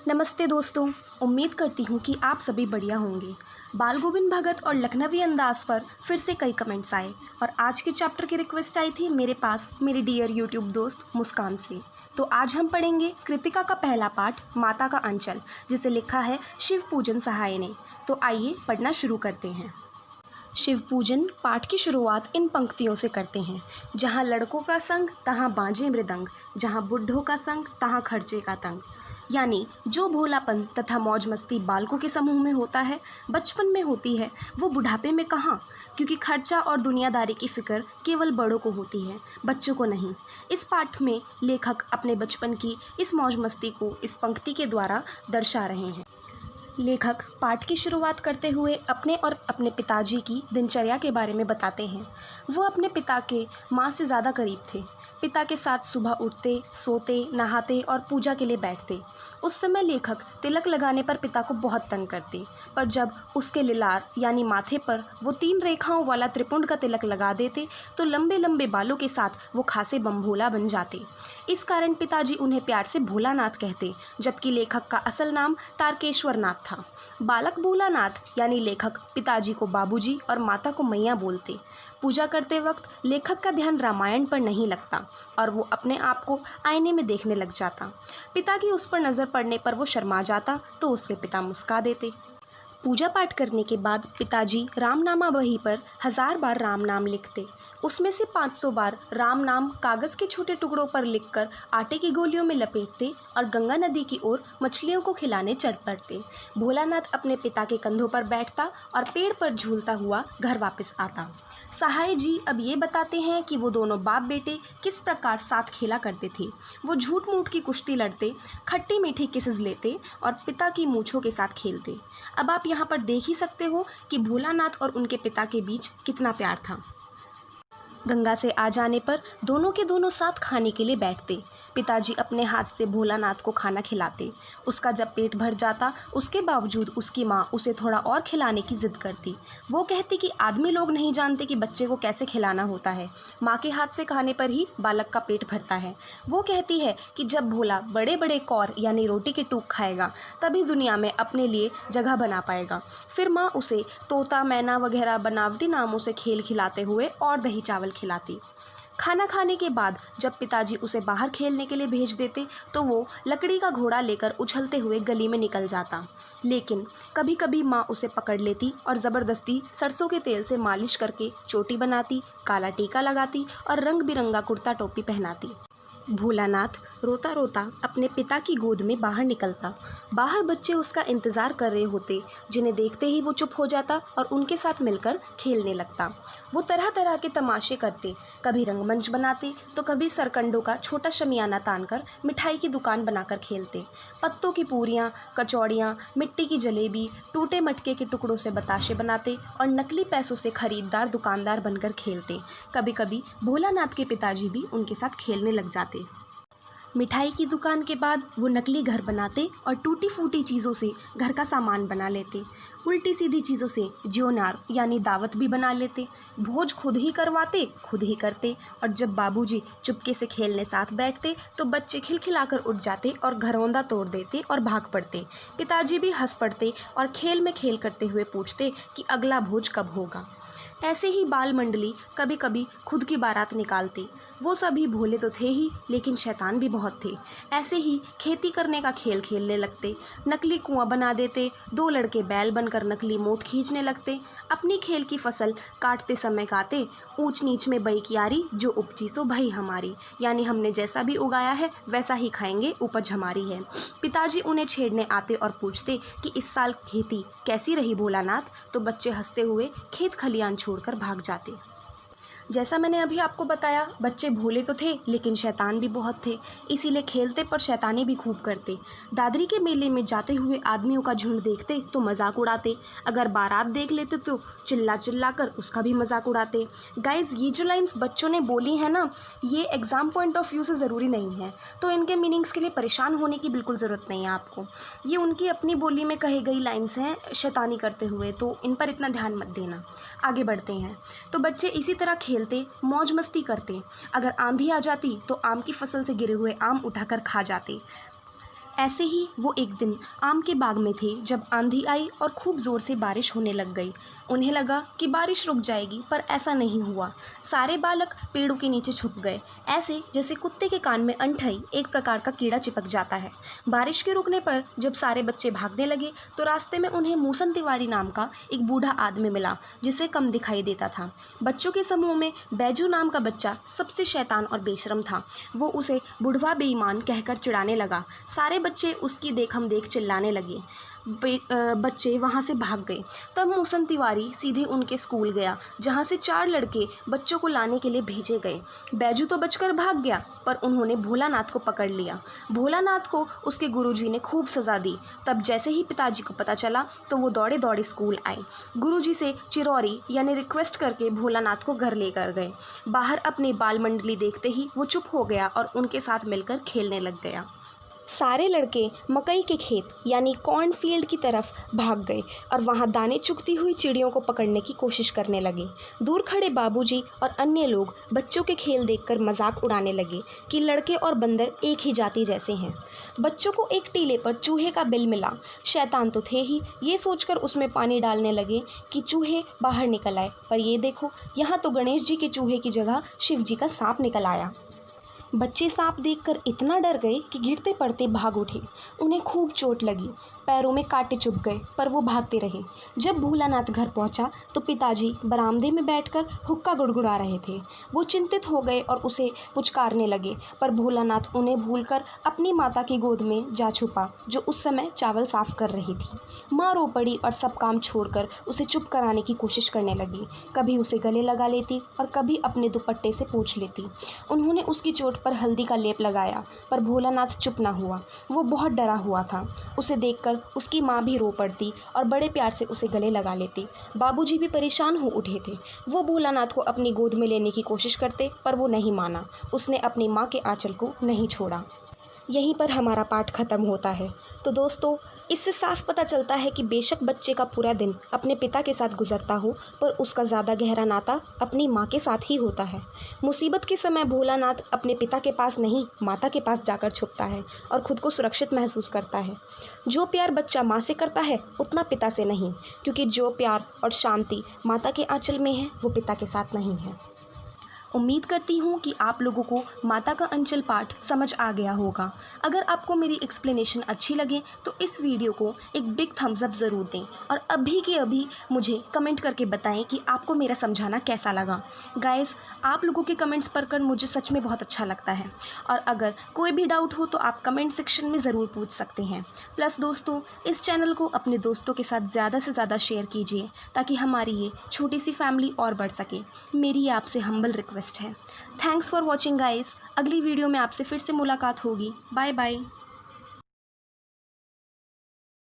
नमस्ते दोस्तों। उम्मीद करती हूँ कि आप सभी बढ़िया होंगे। बाल गोविंद भगत और लखनवी अंदाज पर फिर से कई कमेंट्स आए और आज के चैप्टर की रिक्वेस्ट आई थी मेरे पास मेरी डियर यूट्यूब दोस्त मुस्कान से। तो आज हम पढ़ेंगे कृतिका का पहला पाठ माता का अंचल, जिसे लिखा है शिव पूजन सहाय ने। तो आइए पढ़ना शुरू करते हैं। शिव पूजन पाठ की शुरुआत इन पंक्तियों से करते हैं। जहाँ लड़कों का संग तहाँ बाजे मृदंग, जहाँ बुढ़ों का संग तहाँ खर्चे का तंग। यानी जो भोलापन तथा मौज मस्ती बालकों के समूह में होता है, बचपन में होती है, वो बुढ़ापे में कहाँ, क्योंकि खर्चा और दुनियादारी की फिक्र केवल बड़ों को होती है, बच्चों को नहीं। इस पाठ में लेखक अपने बचपन की इस मौज मस्ती को इस पंक्ति के द्वारा दर्शा रहे हैं। लेखक पाठ की शुरुआत करते हुए अपने और अपने पिताजी की दिनचर्या के बारे में बताते हैं। वो अपने पिता के माँ से ज़्यादा करीब थे। पिता के साथ सुबह उठते, सोते, नहाते और पूजा के लिए बैठते। उस समय लेखक तिलक लगाने पर पिता को बहुत तंग करते, पर जब उसके लिलार यानी माथे पर वो 3 रेखाओं वाला त्रिपुंड का तिलक लगा देते तो लंबे लंबे बालों के साथ वो खासे बम भोला बन जाते। इस कारण पिताजी उन्हें प्यार से भोलानाथ कहते, जबकि लेखक का असल नाम तारकेश्वर नाथ था। बालक भोलानाथ यानी लेखक पिताजी को बाबूजी और माता को मैया बोलते। पूजा करते वक्त लेखक का ध्यान रामायण पर नहीं लगता और वो अपने आप को आईने में देखने लग जाता। पिता की उस पर नज़र पड़ने पर वो शर्मा जाता तो उसके पिता मुस्का देते। पूजा पाठ करने के बाद पिताजी रामनामा बही पर 1000 बार राम नाम लिखते। उसमें से 500 बार राम नाम कागज़ के छोटे टुकड़ों पर लिखकर आटे की गोलियों में लपेटते और गंगा नदी की ओर मछलियों को खिलाने चढ़ पड़ते। भोलानाथ अपने पिता के कंधों पर बैठता और पेड़ पर झूलता हुआ घर वापस आता। सहाय जी अब ये बताते हैं कि वो दोनों बाप बेटे किस प्रकार साथ खेला करते थे। वो झूठ मूठ की कुश्ती लड़ते, खट्टी मीठी किसेस लेते और पिता की मूंछों के साथ खेलते। अब आप यहाँ पर देख ही सकते हो कि भोलानाथ और उनके पिता के बीच कितना प्यार था। गंगा से आ जाने पर दोनों के दोनों साथ खाने के लिए बैठते। पिताजी अपने हाथ से भोलानाथ को खाना खिलाते। उसका जब पेट भर जाता उसके बावजूद उसकी माँ उसे थोड़ा और खिलाने की ज़िद करती। वो कहती कि आदमी लोग नहीं जानते कि बच्चे को कैसे खिलाना होता है, माँ के हाथ से खाने पर ही बालक का पेट भरता है। वो कहती है कि जब भोला बड़े बड़े कौर यानी रोटी के टूक खाएगा तभी दुनिया में अपने लिए जगह बना पाएगा। फिर माँ उसे तोता मैना वगैरह बनावटी नामों से खेल खिलाते हुए और दही चावल खिलाती। खाना खाने के बाद जब पिताजी उसे बाहर खेलने के लिए भेज देते तो वो लकड़ी का घोड़ा लेकर उछलते हुए गली में निकल जाता। लेकिन कभी कभी माँ उसे पकड़ लेती और ज़बरदस्ती सरसों के तेल से मालिश करके चोटी बनाती, काला टीका लगाती और रंग बिरंगा कुर्ता टोपी पहनाती। भोलानाथ रोता रोता अपने पिता की गोद में बाहर निकलता। बाहर बच्चे उसका इंतज़ार कर रहे होते, जिन्हें देखते ही वो चुप हो जाता और उनके साथ मिलकर खेलने लगता। वो तरह तरह के तमाशे करते, कभी रंगमंच बनाते तो कभी सरकंडों का छोटा शमियाना तानकर मिठाई की दुकान बनाकर खेलते। पत्तों की पूरियाँ, कचौड़ियाँ, मिट्टी की जलेबी, टूटे मटके के टुकड़ों से बताशे बनाते और नकली पैसों से खरीदार दुकानदार बनकर खेलते। कभी कभी भोलानाथ के पिताजी भी उनके साथ खेलने लग जाते। मिठाई की दुकान के बाद वो नकली घर बनाते और टूटी फूटी चीज़ों से घर का सामान बना लेते। उल्टी सीधी चीज़ों से ज्योनार यानी दावत भी बना लेते। भोज खुद ही करवाते, खुद ही करते और जब बाबूजी चुपके से खेलने साथ बैठते तो बच्चे खिलखिलाकर उठ जाते और घरौंदा तोड़ देते और भाग पड़ते। पिताजी भी हंस पड़ते और खेल में खेल करते हुए पूछते कि अगला भोज कब होगा। ऐसे ही बाल मंडली कभी कभी खुद की बारात निकालती। वो सभी भोले तो थे ही, लेकिन शैतान भी बहुत थे। ऐसे ही खेती करने का खेल खेलने लगते। नकली कुआं बना देते, 2 लड़के बैल बनकर नकली मोट खींचने लगते। अपनी खेल की फसल काटते समय गाते, ऊंच नीच में बई कियारी, जो उपजी सो भई हमारी। यानी हमने जैसा भी उगाया है वैसा ही खाएंगे, उपज हमारी है। पिताजी उन्हें छेड़ने आते और पूछते कि इस साल खेती कैसी रही भोलानाथ, तो बच्चे हंसते हुए खेत खलियान छोड़कर भाग जाते। जैसा मैंने अभी आपको बताया, बच्चे भोले तो थे लेकिन शैतान भी बहुत थे, इसीलिए खेलते पर शैतानी भी खूब करते। दादरी के मेले में जाते हुए आदमियों का झुंड देखते तो मजाक उड़ाते। अगर बारात देख लेते तो चिल्ला चिल्ला कर उसका भी मजाक उड़ाते। गाइज़, ये जो लाइन्स बच्चों ने बोली है ना, ये एग्ज़ाम पॉइंट ऑफ व्यू से ज़रूरी नहीं है, तो इनके मीनिंग्स के लिए परेशान होने की बिल्कुल ज़रूरत नहीं है आपको। ये उनकी अपनी बोली में कही गई लाइन्स हैं शैतानी करते हुए, तो इन पर इतना ध्यान मत देना। आगे बढ़ते हैं। तो बच्चे इसी तरह खेलते, मौज मस्ती करते। अगर आंधी आ जाती तो आम की फसल से गिरे हुए आम उठाकर खा जाते। ऐसे ही वो एक दिन आम के बाग में थे जब आंधी आई और खूब ज़ोर से बारिश होने लग गई। उन्हें लगा कि बारिश रुक जाएगी, पर ऐसा नहीं हुआ। सारे बालक पेड़ों के नीचे छुप गए, ऐसे जैसे कुत्ते के कान में अंठई एक प्रकार का कीड़ा चिपक जाता है। बारिश के रुकने पर जब सारे बच्चे भागने लगे तो रास्ते में उन्हें मूसन तिवारी नाम का एक बूढ़ा आदमी मिला, जिसे कम दिखाई देता था। बच्चों के समूह में बैजू नाम का बच्चा सबसे शैतान और बेशरम था। वो उसे बुढ़वा बेईमान कहकर चिढ़ाने लगा। सारे बच्चे उसकी देखम देख चिल्लाने लगे। बच्चे वहाँ से भाग गए। तब मूसन तिवारी सीधे उनके स्कूल गया, जहाँ से 4 लड़के बच्चों को लाने के लिए भेजे गए। बैजू तो बचकर भाग गया, पर उन्होंने भोलानाथ को पकड़ लिया। भोलानाथ को उसके गुरुजी ने खूब सज़ा दी। तब जैसे ही पिताजी को पता चला तो वो दौड़े दौड़े स्कूल आए। गुरुजी से चिरौरी यानी रिक्वेस्ट करके भोलानाथ को घर लेकर गए। बाहर अपनी बाल मंडली देखते ही वो चुप हो गया और उनके साथ मिलकर खेलने लग गया। सारे लड़के मकई के खेत यानी कॉर्नफील्ड की तरफ भाग गए और वहां दाने चुगती हुई चिड़ियों को पकड़ने की कोशिश करने लगे। दूर खड़े बाबूजी और अन्य लोग बच्चों के खेल देखकर मजाक उड़ाने लगे कि लड़के और बंदर एक ही जाति जैसे हैं। बच्चों को एक टीले पर चूहे का बिल मिला। शैतान तो थे ही, ये सोचकर उसमें पानी डालने लगे कि चूहे बाहर निकल आए, पर ये देखो, यहाँ तो गणेश जी के चूहे की जगह शिव जी का सांप निकल आया। बच्चे सांप देखकर इतना डर गए कि गिरते पड़ते भाग उठे। उन्हें खूब चोट लगी, पैरों में कांटे चुभ गए, पर वो भागते रहे। जब भोलानाथ घर पहुंचा तो पिताजी बरामदे में बैठकर हुक्का गुड़गुड़ा रहे थे। वो चिंतित हो गए और उसे पुचकारने लगे, पर भोलानाथ उन्हें भूलकर अपनी माता की गोद में जा छुपा, जो उस समय चावल साफ कर रही थी। माँ रो पड़ी और सब काम छोड़कर उसे चुप कराने की कोशिश करने लगी। कभी उसे गले लगा लेती और कभी अपने दुपट्टे से पोंछ लेती। उन्होंने उसकी चोट पर हल्दी का लेप लगाया, पर भोलानाथ चुप ना हुआ। वो बहुत डरा हुआ था। उसे देखकर उसकी माँ भी रो पड़ती और बड़े प्यार से उसे गले लगा लेती। बाबूजी भी परेशान हो उठे थे। वो भोलानाथ को अपनी गोद में लेने की कोशिश करते, पर वो नहीं माना। उसने अपनी माँ के आंचल को नहीं छोड़ा। यहीं पर हमारा पाठ खत्म होता है। तो दोस्तों, इससे साफ पता चलता है कि बेशक बच्चे का पूरा दिन अपने पिता के साथ गुजरता हो, पर उसका ज़्यादा गहरा नाता अपनी माँ के साथ ही होता है। मुसीबत के समय भोलानाथ अपने पिता के पास नहीं, माता के पास जाकर छुपता है और ख़ुद को सुरक्षित महसूस करता है। जो प्यार बच्चा माँ से करता है उतना पिता से नहीं, क्योंकि जो प्यार और शांति माता के आंचल में है वो पिता के साथ नहीं है। उम्मीद करती हूँ कि आप लोगों को माता का अंचल पाठ समझ आ गया होगा। अगर आपको मेरी एक्सप्लेनेशन अच्छी लगे तो इस वीडियो को एक बिग थम्स अप ज़रूर दें और अभी के अभी मुझे कमेंट करके बताएं कि आपको मेरा समझाना कैसा लगा। गाइस, आप लोगों के कमेंट्स पढ़कर मुझे सच में बहुत अच्छा लगता है, और अगर कोई भी डाउट हो तो आप कमेंट सेक्शन में ज़रूर पूछ सकते हैं। प्लस दोस्तों, इस चैनल को अपने दोस्तों के साथ ज़्यादा से ज़्यादा शेयर कीजिए, ताकि हमारी ये छोटी सी फैमिली और बढ़ सके। मेरी आपसे हम्बल रिक्वेस्ट है। Thanks for watching guys. अगली वीडियो में आपसे फिर से मुलाकात होगी। Bye bye.